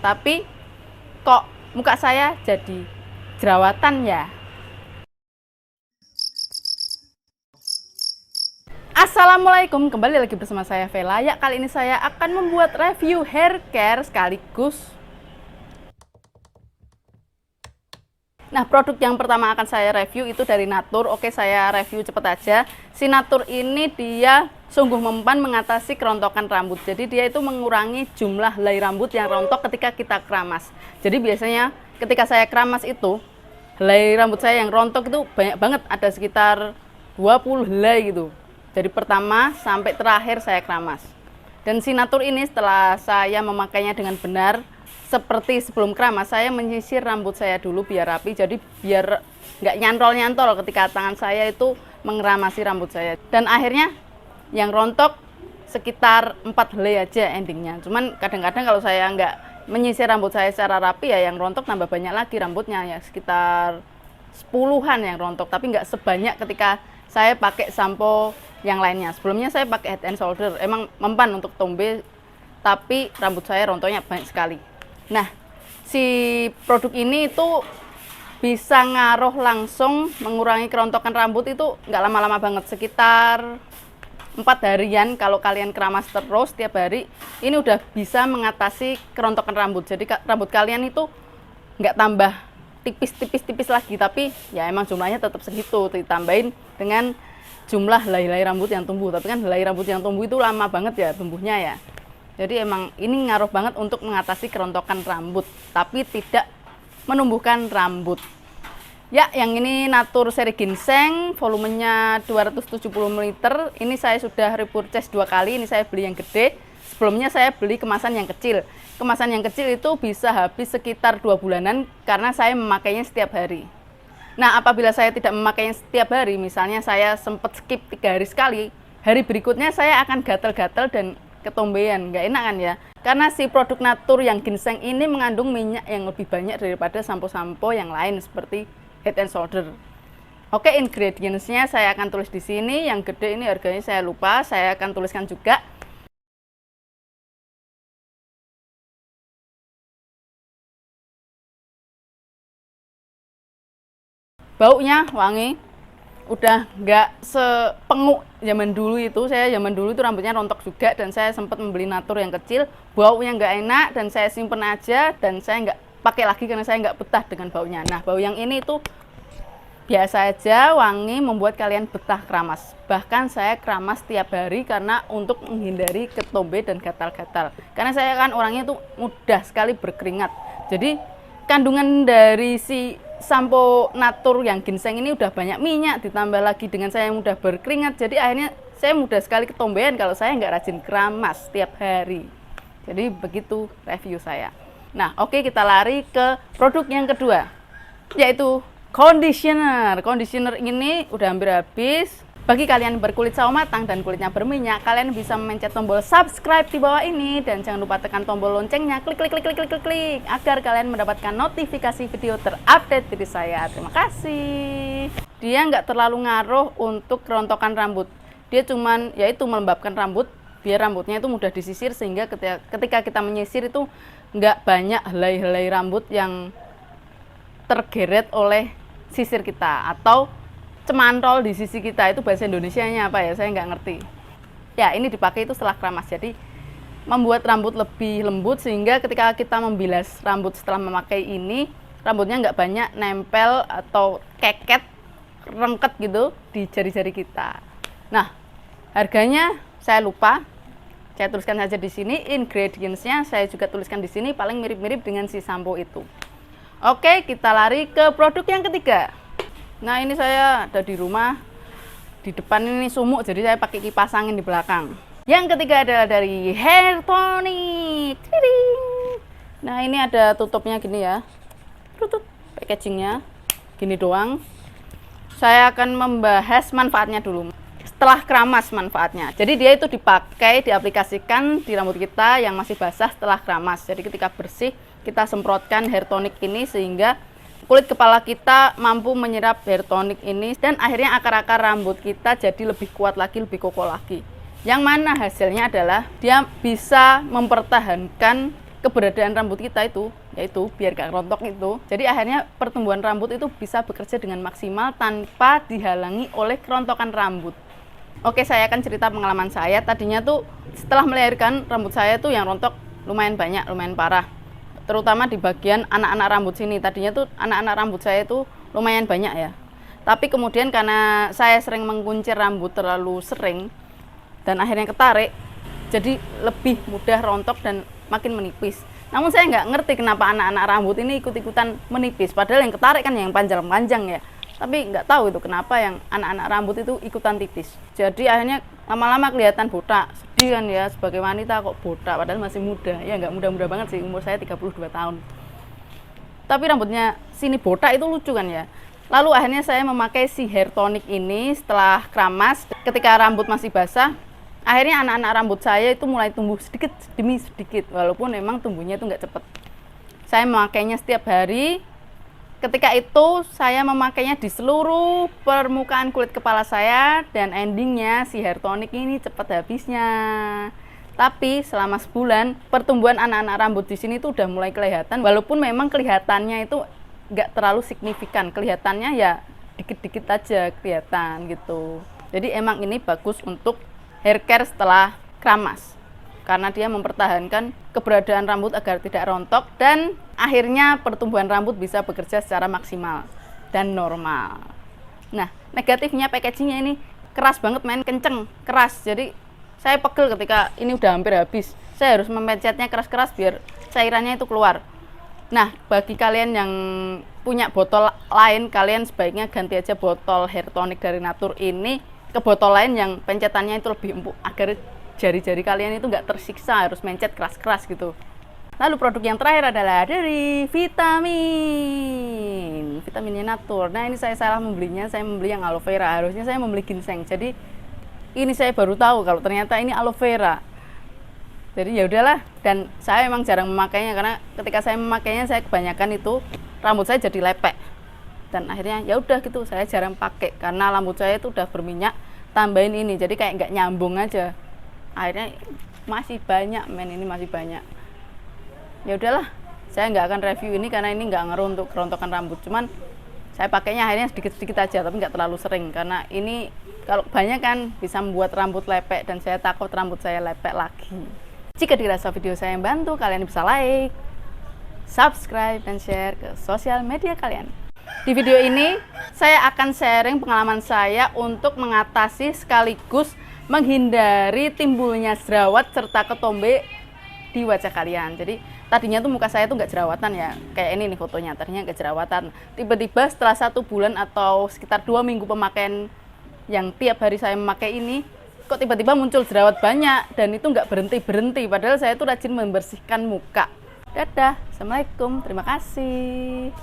Tapi kok muka saya jadi jerawatan ya? Assalamualaikum, kembali lagi bersama saya Vela. Ya, kali ini saya akan membuat review hair care sekaligus. Nah, produk yang pertama akan saya review itu dari Natur. Oke, saya review cepet aja. Si Natur ini dia sungguh mempan mengatasi kerontokan rambut. Jadi dia itu mengurangi jumlah helai rambut yang rontok ketika kita keramas. Jadi biasanya ketika saya keramas itu, helai rambut saya yang rontok itu banyak banget, ada sekitar 20 helai gitu. Dari pertama sampai terakhir saya keramas. Dan si Natur ini setelah saya memakainya dengan benar, seperti sebelum keramas, saya menyisir rambut saya dulu biar rapi, jadi biar nggak nyantol-nyantol ketika tangan saya itu mengeramasi rambut saya. Dan akhirnya yang rontok sekitar 4 helai aja endingnya. Cuman kadang-kadang kalau saya nggak menyisir rambut saya secara rapi, ya yang rontok tambah banyak lagi rambutnya, ya sekitar 10-an yang rontok, tapi nggak sebanyak ketika saya pakai sampo yang lainnya. Sebelumnya saya pakai Head and Shoulder, emang mempan untuk tombe, tapi rambut saya rontoknya banyak sekali. Nah, si produk ini itu bisa ngaruh langsung mengurangi kerontokan rambut itu nggak lama-lama banget, sekitar 4 harian kalau kalian keramas terus tiap hari, ini udah bisa mengatasi kerontokan rambut. Jadi rambut kalian itu nggak tambah tipis lagi, tapi ya emang jumlahnya tetap segitu, ditambahin dengan jumlah helai-helai rambut yang tumbuh. Tapi kan helai rambut yang tumbuh itu lama banget ya tumbuhnya ya. Jadi emang ini ngaruh banget untuk mengatasi kerontokan rambut, tapi tidak menumbuhkan rambut. Ya, yang ini Natur seri ginseng, volumenya 270 ml. Ini saya sudah repurchase 2 kali, ini saya beli yang gede. Sebelumnya saya beli kemasan yang kecil. Kemasan yang kecil itu bisa habis sekitar 2 bulanan karena saya memakainya setiap hari. Nah, apabila saya tidak memakainya setiap hari, misalnya saya sempat skip 3 hari sekali, hari berikutnya saya akan gatal-gatal dan ketombean, nggak enak kan ya? Karena si produk Natur yang ginseng ini mengandung minyak yang lebih banyak daripada sampo-sampo yang lain seperti Head and Shoulder. Oke, ingredientsnya saya akan tulis di sini. Yang gede ini harganya saya lupa, saya akan tuliskan juga. Baunya wangi, udah nggak sepenguk zaman dulu itu. Saya zaman dulu itu rambutnya rontok juga, dan saya sempat membeli Natur yang kecil, baunya nggak enak, dan saya simpen aja, dan saya nggak pakai lagi karena saya nggak betah dengan baunya. Nah, bau yang ini itu biasa aja, wangi, membuat kalian betah keramas. Bahkan saya keramas tiap hari karena untuk menghindari ketombe dan gatal-gatal. Karena saya kan orangnya tuh mudah sekali berkeringat. Jadi kandungan dari si sampo Natur yang ginseng ini udah banyak minyak, ditambah lagi dengan saya yang mudah berkeringat, jadi akhirnya saya mudah sekali ketombean kalau saya nggak rajin keramas tiap hari. Jadi begitu review saya. Nah, oke, kita lari ke produk yang kedua, yaitu conditioner. Conditioner ini udah hampir habis. Bagi kalian berkulit sawo matang dan kulitnya berminyak, kalian bisa memencet tombol subscribe di bawah ini, dan jangan lupa tekan tombol loncengnya, klik agar kalian mendapatkan notifikasi video terupdate dari saya. Terima kasih. Dia nggak terlalu ngaruh untuk kerontokan rambut. Dia cuman yaitu melembabkan rambut biar rambutnya itu mudah disisir, sehingga ketika kita menyisir itu nggak banyak helai-helai rambut yang tergeret oleh sisir kita atau cemantol di sisi kita. Itu bahasa Indonesianya apa ya, saya nggak ngerti. Ya, ini dipakai itu setelah keramas, jadi membuat rambut lebih lembut, sehingga ketika kita membilas rambut setelah memakai ini, rambutnya nggak banyak nempel atau keket, rengket gitu di jari-jari kita. Nah, harganya saya lupa, saya tuliskan saja di sini. Ingredientsnya saya juga tuliskan di sini, paling mirip-mirip dengan si sampo itu. Oke, kita lari ke produk yang ketiga. Nah, ini saya ada di rumah, di depan ini sumuk, jadi saya pakai kipas angin di belakang. Yang ketiga adalah dari Hair Tonic. Nah, ini ada tutupnya gini ya, tutup packagingnya gini doang. Saya akan membahas manfaatnya dulu. Setelah keramas manfaatnya, jadi dia itu dipakai, diaplikasikan di rambut kita yang masih basah setelah keramas. Jadi ketika bersih, kita semprotkan Hair Tonic ini sehingga kulit kepala kita mampu menyerap hair tonic ini, dan akhirnya akar-akar rambut kita jadi lebih kuat lagi, lebih kokoh lagi. Yang mana hasilnya adalah dia bisa mempertahankan keberadaan rambut kita itu, yaitu biar gak rontok itu. Jadi akhirnya pertumbuhan rambut itu bisa bekerja dengan maksimal tanpa dihalangi oleh kerontokan rambut. Oke, saya akan cerita pengalaman saya. Tadinya tuh setelah melahirkan rambut saya tuh yang rontok lumayan banyak, lumayan parah. Terutama di bagian anak-anak rambut sini. Tadinya tuh anak-anak rambut saya itu lumayan banyak ya. Tapi kemudian karena saya sering mengkuncir rambut terlalu sering dan akhirnya ketarik, jadi lebih mudah rontok dan makin menipis. Namun saya nggak ngerti kenapa anak-anak rambut ini ikut-ikutan menipis. Padahal yang ketarik kan yang panjang-panjang ya. Tapi nggak tahu itu kenapa yang anak-anak rambut itu ikutan tipis. Jadi akhirnya lama-lama kelihatan botak. Sedih kan ya, sebagai wanita kok botak padahal masih muda. Ya nggak muda-muda banget sih, umur saya 32 tahun. Tapi rambutnya sini botak itu lucu kan ya. Lalu akhirnya saya memakai si hair tonic ini setelah keramas. Ketika rambut masih basah, akhirnya anak-anak rambut saya itu mulai tumbuh sedikit demi sedikit, walaupun memang tumbuhnya itu nggak cepet. Saya memakainya setiap hari. Ketika itu saya memakainya di seluruh permukaan kulit kepala saya, dan endingnya si hair tonic ini cepat habisnya. Tapi selama sebulan pertumbuhan anak-anak rambut di sini tuh udah mulai kelihatan, walaupun memang kelihatannya itu nggak terlalu signifikan, kelihatannya ya dikit-dikit aja kelihatan gitu. Jadi emang ini bagus untuk hair care setelah keramas karena dia mempertahankan keberadaan rambut agar tidak rontok dan akhirnya pertumbuhan rambut bisa bekerja secara maksimal dan normal. Nah, negatifnya packagingnya ini keras banget, main kenceng, keras. Jadi saya pegel ketika ini udah hampir habis. Saya harus memencetnya keras-keras biar cairannya itu keluar. Nah, bagi kalian yang punya botol lain, kalian sebaiknya ganti aja botol hair tonic dari Natur ini ke botol lain yang pencetannya itu lebih empuk agar jari-jari kalian itu nggak tersiksa harus mencet keras-keras gitu. Lalu produk yang terakhir adalah dari vitaminnya Natur. Nah, ini saya salah membelinya, saya membeli yang aloe vera, harusnya saya membeli ginseng. Jadi ini saya baru tahu kalau ternyata ini aloe vera. Jadi ya udahlah, dan saya memang jarang memakainya karena ketika saya memakainya saya kebanyakan itu rambut saya jadi lepek. Dan akhirnya ya udah gitu, saya jarang pakai karena rambut saya itu udah berminyak, tambahin ini jadi kayak nggak nyambung aja. Akhirnya masih banyak, ini masih banyak. Ya udahlah, saya nggak akan review ini karena ini nggak ngaruh untuk kerontokan rambut. Cuman saya pakainya akhirnya sedikit-sedikit aja, tapi nggak terlalu sering karena ini kalau banyak kan bisa membuat rambut lepek dan saya takut rambut saya lepek lagi. Jika dirasa video saya membantu, kalian bisa like, subscribe, dan share ke sosial media kalian. Di video ini, saya akan sharing pengalaman saya untuk mengatasi sekaligus menghindari timbulnya jerawat serta ketombe di wajah kalian. Jadi, tadinya tuh muka saya tuh nggak jerawatan ya, kayak ini nih fotonya, tadinya nggak jerawatan. Tiba-tiba setelah 1 bulan atau sekitar 2 minggu pemakaian yang tiap hari saya memakai ini, kok tiba-tiba muncul jerawat banyak dan itu nggak berhenti-berhenti. Padahal saya tuh rajin membersihkan muka. Dadah, assalamualaikum, terima kasih.